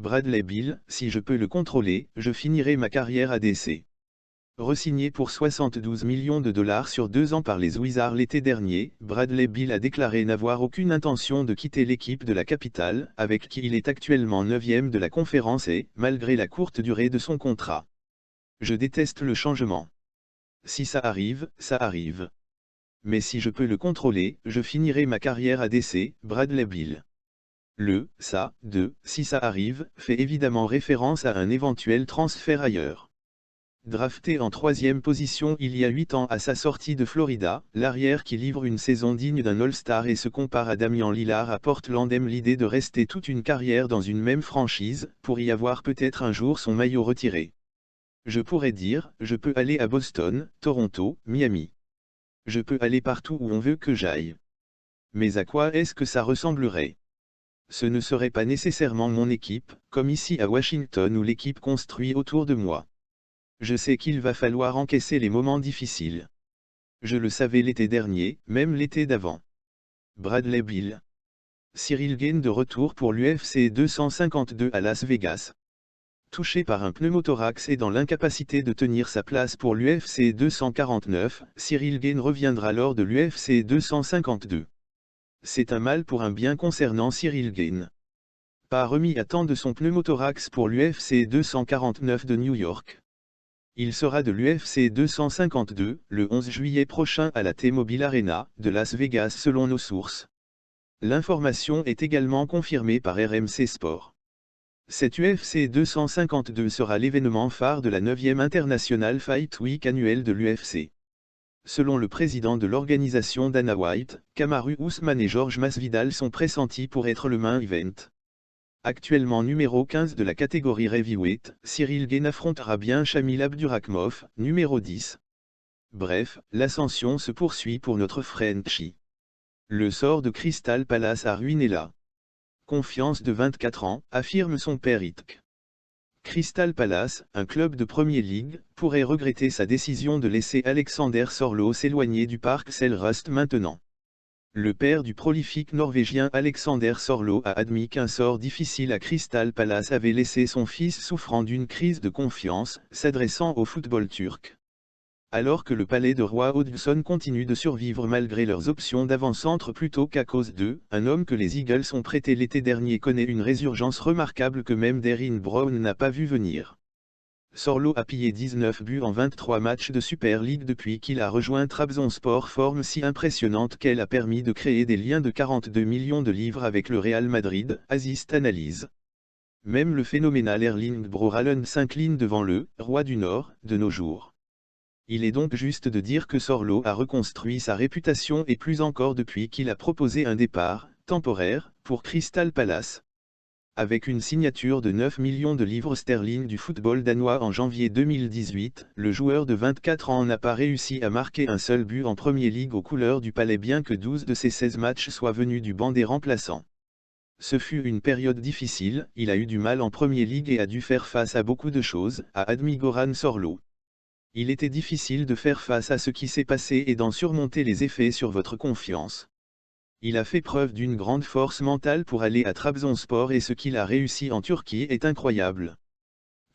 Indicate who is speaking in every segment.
Speaker 1: Bradley Beal, si je peux le contrôler, je finirai ma carrière à DC. Re-signé pour 72 millions de dollars sur 2 ans par les Wizards l'été dernier, Bradley Beal a déclaré n'avoir aucune intention de quitter l'équipe de la capitale, avec qui il est actuellement 9e de la conférence et, malgré la courte durée de son contrat. Je déteste le changement. Si ça arrive, ça arrive. Mais si je peux le contrôler, je finirai ma carrière à DC, Bradley Beal. Si ça arrive, fait évidemment référence à un éventuel transfert ailleurs. Drafté en 3e position il y a 8 ans à sa sortie de Florida, l'arrière qui livre une saison digne d'un All-Star et se compare à Damian Lillard à Portland aime l'idée de rester toute une carrière dans une même franchise, pour y avoir peut-être un jour son maillot retiré. Je pourrais dire, je peux aller à Boston, Toronto, Miami. Je peux aller partout où on veut que j'aille. Mais à quoi est-ce que ça ressemblerait? Ce ne serait pas nécessairement mon équipe, comme ici à Washington où l'équipe construit autour de moi. Je sais qu'il va falloir encaisser les moments difficiles. Je le savais l'été dernier, même l'été d'avant. Bradley Beal. Cyril Gane de retour pour l'UFC 252 à Las Vegas. Touché par un pneumothorax et dans l'incapacité de tenir sa place pour l'UFC 249, Cyril Gane reviendra lors de l'UFC 252. C'est un mal pour un bien concernant Cyril Gane. Pas remis à temps de son pneumothorax pour l'UFC 249 de New York. Il sera de l'UFC 252, le 11 juillet prochain à la T-Mobile Arena, de Las Vegas selon nos sources. L'information est également confirmée par RMC Sport. Cet UFC 252 sera l'événement phare de la 9e International Fight Week annuelle de l'UFC. Selon le président de l'organisation Dana White, Kamaru Usman et Georges Masvidal sont pressentis pour être le main event. Actuellement numéro 15 de la catégorie heavyweight, Cyril Gane affrontera bien Shamil Abdurakhimov, numéro 10. Bref, l'ascension se poursuit pour notre Frenchie. Le sort de Crystal Palace a ruiné la confiance de 24 ans, affirme son père Itk. Crystal Palace, un club de Premier League, pourrait regretter sa décision de laisser Alexander Sorloth s'éloigner du parc Selhurst maintenant. Le père du prolifique Norvégien Alexander Sorloth a admis qu'un sort difficile à Crystal Palace avait laissé son fils souffrant d'une crise de confiance, s'adressant au football turc. Alors que le palais de Roy Hodgson continue de survivre malgré leurs options d'avant-centre plutôt qu'à cause d'eux, un homme que les Eagles ont prêté l'été dernier connaît une résurgence remarquable que même Derrick Brown n'a pas vu venir. Sorloth a pillé 19 buts en 23 matchs de Super League depuis qu'il a rejoint Trabzonspor, forme si impressionnante qu'elle a permis de créer des liens de 42 millions de livres avec le Real Madrid, Assist analyse. Même le phénoménal Erling Braut Haaland s'incline devant le « roi du Nord » de nos jours. Il est donc juste de dire que Sorloth a reconstruit sa réputation et plus encore depuis qu'il a proposé un départ, temporaire, pour Crystal Palace. Avec une signature de 9 millions de livres sterling du football danois en janvier 2018, le joueur de 24 ans n'a pas réussi à marquer un seul but en Premier League aux couleurs du Palais bien que 12 de ses 16 matchs soient venus du banc des remplaçants. Ce fut une période difficile, il a eu du mal en Premier League et a dû faire face à beaucoup de choses, a admis Goran Sorloth. Il était difficile de faire face à ce qui s'est passé et d'en surmonter les effets sur votre confiance. Il a fait preuve d'une grande force mentale pour aller à Trabzonspor et ce qu'il a réussi en Turquie est incroyable.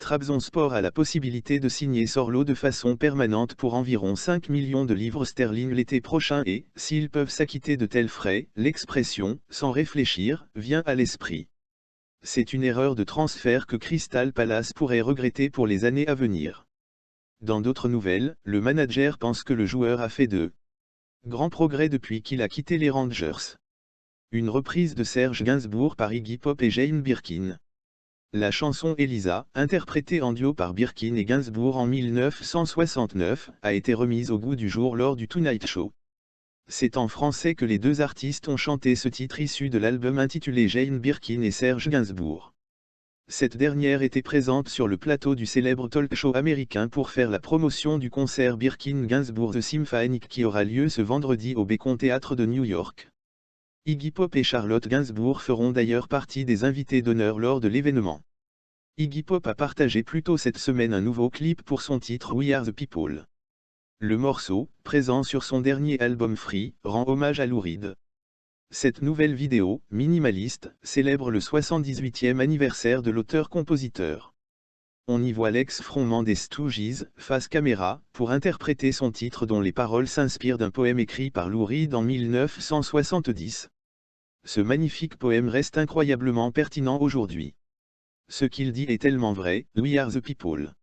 Speaker 1: Trabzonspor a la possibilité de signer Sorloth de façon permanente pour environ 5 millions de livres sterling l'été prochain et, s'ils peuvent s'acquitter de tels frais, l'expression « sans réfléchir » vient à l'esprit. C'est une erreur de transfert que Crystal Palace pourrait regretter pour les années à venir. Dans d'autres nouvelles, le manager pense que le joueur a fait de grands progrès depuis qu'il a quitté les Rangers. Une reprise de Serge Gainsbourg par Iggy Pop et Jane Birkin. La chanson Elisa, interprétée en duo par Birkin et Gainsbourg en 1969, a été remise au goût du jour lors du Tonight Show. C'est en français que les deux artistes ont chanté ce titre issu de l'album intitulé Jane Birkin et Serge Gainsbourg. Cette dernière était présente sur le plateau du célèbre talk show américain pour faire la promotion du concert Birkin-Gainsbourg The Symphony qui aura lieu ce vendredi au Beacon Theatre de New York. Iggy Pop et Charlotte Gainsbourg feront d'ailleurs partie des invités d'honneur lors de l'événement. Iggy Pop a partagé plus tôt cette semaine un nouveau clip pour son titre We Are the People. Le morceau, présent sur son dernier album Free, rend hommage à Lou Reed. Cette nouvelle vidéo, minimaliste, célèbre le 78e anniversaire de l'auteur-compositeur. On y voit l'ex-frontman des Stooges, face caméra, pour interpréter son titre dont les paroles s'inspirent d'un poème écrit par Lou Reed en 1970. Ce magnifique poème reste incroyablement pertinent aujourd'hui. Ce qu'il dit est tellement vrai, We are the people.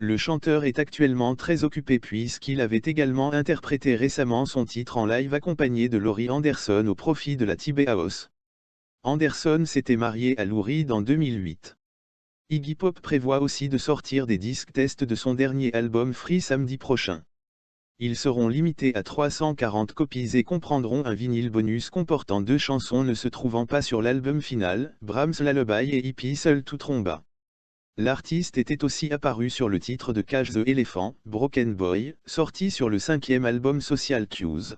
Speaker 1: Le chanteur est actuellement très occupé puisqu'il avait également interprété récemment son titre en live accompagné de Laurie Anderson au profit de la Tibet House. Anderson s'était marié à Lou Reed en 2008. Iggy Pop prévoit aussi de sortir des disques tests de son dernier album Free samedi prochain. Ils seront limités à 340 copies et comprendront un vinyle bonus comportant 2 chansons ne se trouvant pas sur l'album final, Brahms Lullaby et Hippie Seul tout tromba. L'artiste était aussi apparu sur le titre de Cage the Elephant, Broken Boy, sorti sur le 5e album Social Cues.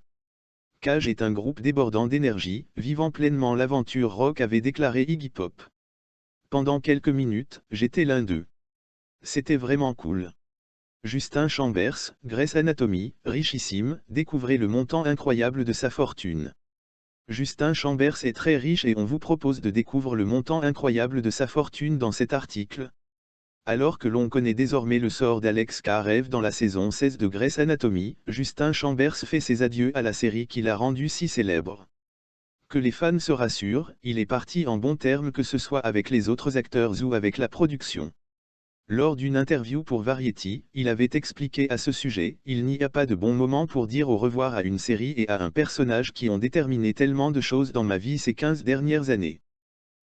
Speaker 1: Cage est un groupe débordant d'énergie, vivant pleinement l'aventure rock, avait déclaré Iggy Pop. Pendant quelques minutes, j'étais l'un d'eux. C'était vraiment cool. Justin Chambers, Grey's Anatomy, richissime, découvrez le montant incroyable de sa fortune. Justin Chambers est très riche et on vous propose de découvrir le montant incroyable de sa fortune dans cet article. Alors que l'on connaît désormais le sort d'Alex Karev dans la saison 16 de Grey's Anatomy, Justin Chambers fait ses adieux à la série qui l'a rendu si célèbre. Que les fans se rassurent, il est parti en bons termes, que ce soit avec les autres acteurs ou avec la production. Lors d'une interview pour Variety, il avait expliqué à ce sujet, il n'y a pas de bon moment pour dire au revoir à une série et à un personnage qui ont déterminé tellement de choses dans ma vie ces 15 dernières années.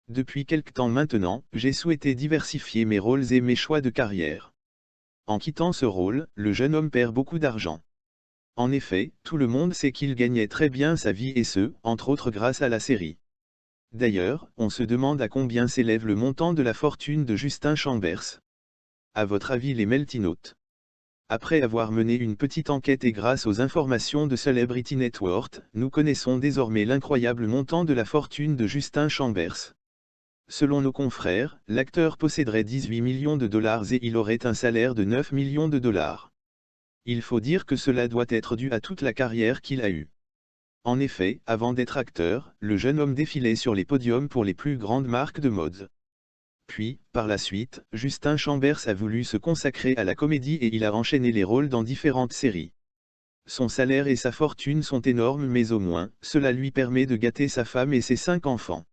Speaker 1: Depuis quelque temps maintenant, j'ai souhaité diversifier mes rôles et mes choix de carrière. En quittant ce rôle, le jeune homme perd beaucoup d'argent. En effet, tout le monde sait qu'il gagnait très bien sa vie et ce, entre autres grâce à la série. D'ailleurs, on se demande à combien s'élève le montant de la fortune de Justin Chambers. À votre avis les Meltinotes? Après avoir mené une petite enquête et grâce aux informations de Celebrity Network, nous connaissons désormais l'incroyable montant de la fortune de Justin Chambers. Selon nos confrères, l'acteur posséderait 18 millions de dollars et il aurait un salaire de 9 millions de dollars. Il faut dire que cela doit être dû à toute la carrière qu'il a eue. En effet, avant d'être acteur, le jeune homme défilait sur les podiums pour les plus grandes marques de mode. Puis, par la suite, Justin Chambers a voulu se consacrer à la comédie et il a enchaîné les rôles dans différentes séries. Son salaire et sa fortune sont énormes mais au moins, cela lui permet de gâter sa femme et ses 5 enfants.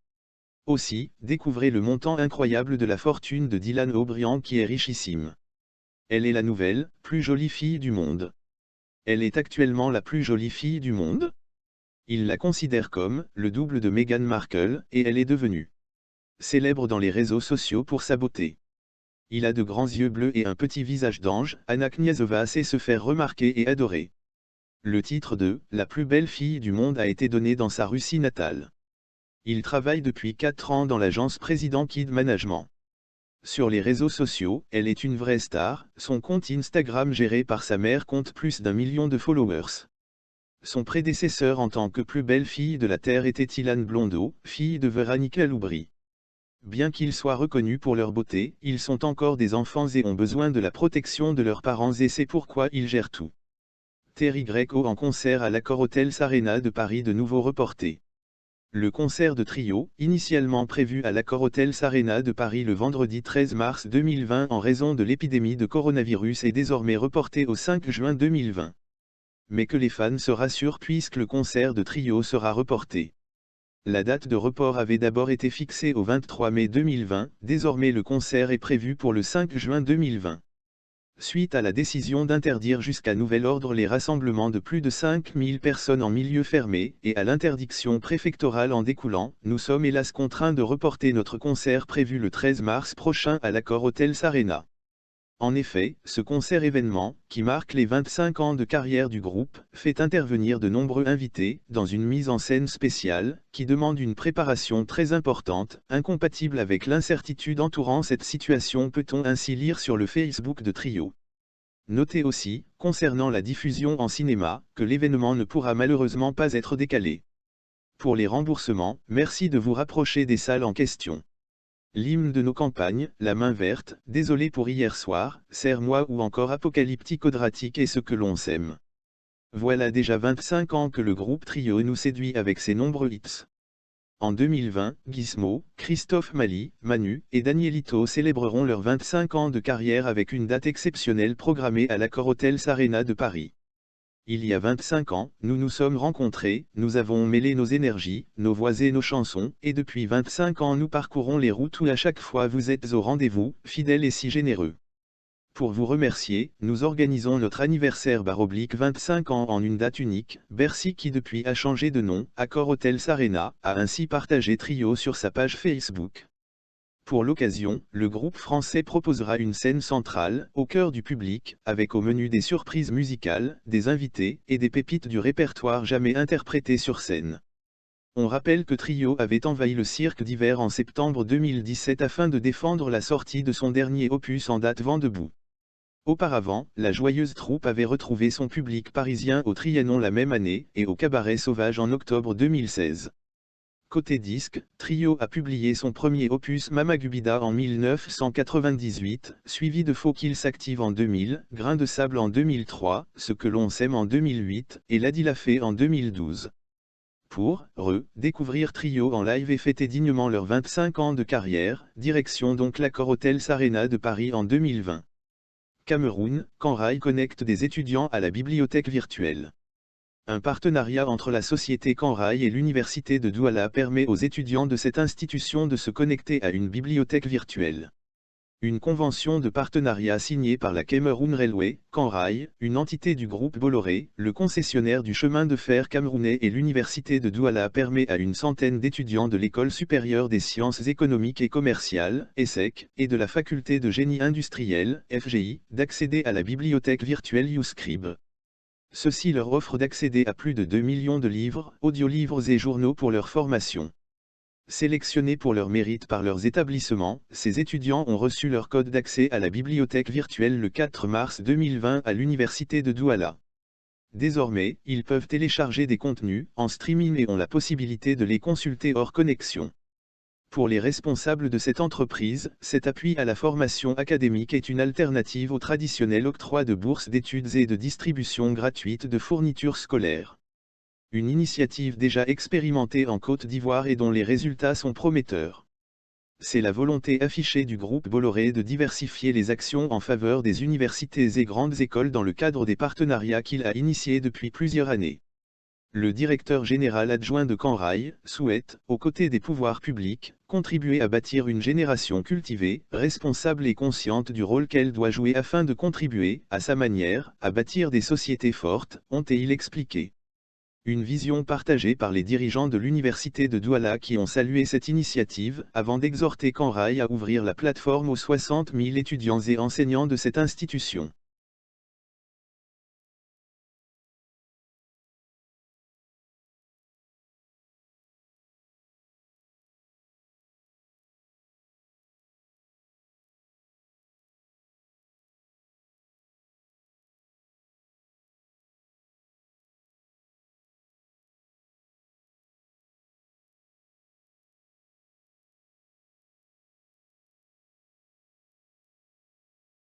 Speaker 1: Aussi, découvrez le montant incroyable de la fortune de Dylan O'Brien qui est richissime. Elle est la nouvelle, plus jolie fille du monde. Elle est actuellement la plus jolie fille du monde. Il la considère comme le double de Meghan Markle, et elle est devenue célèbre dans les réseaux sociaux pour sa beauté. Il a de grands yeux bleus et un petit visage d'ange, Anna Kniazova sait se faire remarquer et adorer. Le titre de « La plus belle fille du monde » a été donné dans sa Russie natale. Il travaille depuis 4 ans dans l'agence Président Kid Management. Sur les réseaux sociaux, elle est une vraie star, son compte Instagram géré par sa mère compte plus d'1 million de followers. Son prédécesseur en tant que plus belle fille de la Terre était Ilan Blondeau, fille de Veronica Loubry. Bien qu'ils soient reconnus pour leur beauté, ils sont encore des enfants et ont besoin de la protection de leurs parents et c'est pourquoi ils gèrent tout. Terry Greco en concert à l'Accor Hotels Arena de Paris de nouveau reporté. Le concert de trio, initialement prévu à l'Accor Hotels Arena de Paris le vendredi 13 mars 2020 en raison de l'épidémie de coronavirus est désormais reporté au 5 juin 2020. Mais que les fans se rassurent puisque le concert de trio sera reporté. La date de report avait d'abord été fixée au 23 mai 2020, désormais le concert est prévu pour le 5 juin 2020. Suite à la décision d'interdire jusqu'à nouvel ordre les rassemblements de plus de 5000 personnes en milieu fermé, et à l'interdiction préfectorale en découlant, nous sommes hélas contraints de reporter notre concert prévu le 13 mars prochain à l'Accor Hotels Arena. En effet, ce concert événement, qui marque les 25 ans de carrière du groupe, fait intervenir de nombreux invités, dans une mise en scène spéciale, qui demande une préparation très importante, incompatible avec l'incertitude entourant cette situation, peut-on ainsi lire sur le Facebook de Trio. Notez aussi, concernant la diffusion en cinéma, que l'événement ne pourra malheureusement pas être décalé. Pour les remboursements, merci de vous rapprocher des salles en question. L'hymne de nos campagnes, La main verte, Désolé pour hier soir, Serre-moi ou encore Apocalyptique Quadratique est ce que l'on sème. Voilà déjà 25 ans que le groupe Trio nous séduit avec ses nombreux hits. En 2020, Gizmo, Christophe Mali, Manu et Danielito célébreront leurs 25 ans de carrière avec une date exceptionnelle programmée à l'Accor Hotels Arena de Paris. Il y a 25 ans, nous nous sommes rencontrés, nous avons mêlé nos énergies, nos voix et nos chansons, et depuis 25 ans nous parcourons les routes où à chaque fois vous êtes au rendez-vous, fidèles et si généreux. Pour vous remercier, nous organisons notre anniversaire / 25 ans en une date unique. Bercy qui depuis a changé de nom, Accor Hotels Arena, a ainsi partagé Trio sur sa page Facebook. Pour l'occasion, le groupe français proposera une scène centrale, au cœur du public, avec au menu des surprises musicales, des invités, et des pépites du répertoire jamais interprétées sur scène. On rappelle que Trio avait envahi le cirque d'hiver en septembre 2017 afin de défendre la sortie de son dernier opus en date Vent debout. Auparavant, la joyeuse troupe avait retrouvé son public parisien au Trianon la même année, et au Cabaret Sauvage en octobre 2016. Côté disque, Trio a publié son premier opus Mama Gubida en 1998, suivi de Faut qu'il s'active en 2000, Grain de sable en 2003, Ce que l'on s'aime en 2008, et Ladi l'a fait en 2012. Pour découvrir Trio en live et fêter dignement leurs 25 ans de carrière, direction donc l'Accor Hotels Arena de Paris en 2020. Cameroun, Kanraï connecte des étudiants à la bibliothèque virtuelle. Un partenariat entre la société Kanraï et l'université de Douala permet aux étudiants de cette institution de se connecter à une bibliothèque virtuelle. Une convention de partenariat signée par la Cameroun Railway, Kanraï, une entité du groupe Bolloré, le concessionnaire du chemin de fer camerounais et l'université de Douala permet à une centaine d'étudiants de l'École supérieure des sciences économiques et commerciales, ESSEC, et de la faculté de génie industriel, FGI, d'accéder à la bibliothèque virtuelle YouScribe. Ceci leur offre d'accéder à plus de 2 millions de livres, audiolivres et journaux pour leur formation. Sélectionnés pour leur mérite par leurs établissements, ces étudiants ont reçu leur code d'accès à la bibliothèque virtuelle le 4 mars 2020 à l'université de Douala. Désormais, ils peuvent télécharger des contenus en streaming et ont la possibilité de les consulter hors connexion. Pour les responsables de cette entreprise, cet appui à la formation académique est une alternative au traditionnel octroi de bourses d'études et de distribution gratuite de fournitures scolaires. Une initiative déjà expérimentée en Côte d'Ivoire et dont les résultats sont prometteurs. C'est la volonté affichée du groupe Bolloré de diversifier les actions en faveur des universités et grandes écoles dans le cadre des partenariats qu'il a initiés depuis plusieurs années. Le directeur général adjoint de Kanraï souhaite, aux côtés des pouvoirs publics, contribuer à bâtir une génération cultivée, responsable et consciente du rôle qu'elle doit jouer afin de contribuer, à sa manière, à bâtir des sociétés fortes, ont-ils expliqué. Une vision partagée par les dirigeants de l'université de Douala qui ont salué cette initiative, avant d'exhorter Kanraï à ouvrir la plateforme aux 60 000 étudiants et enseignants de cette institution.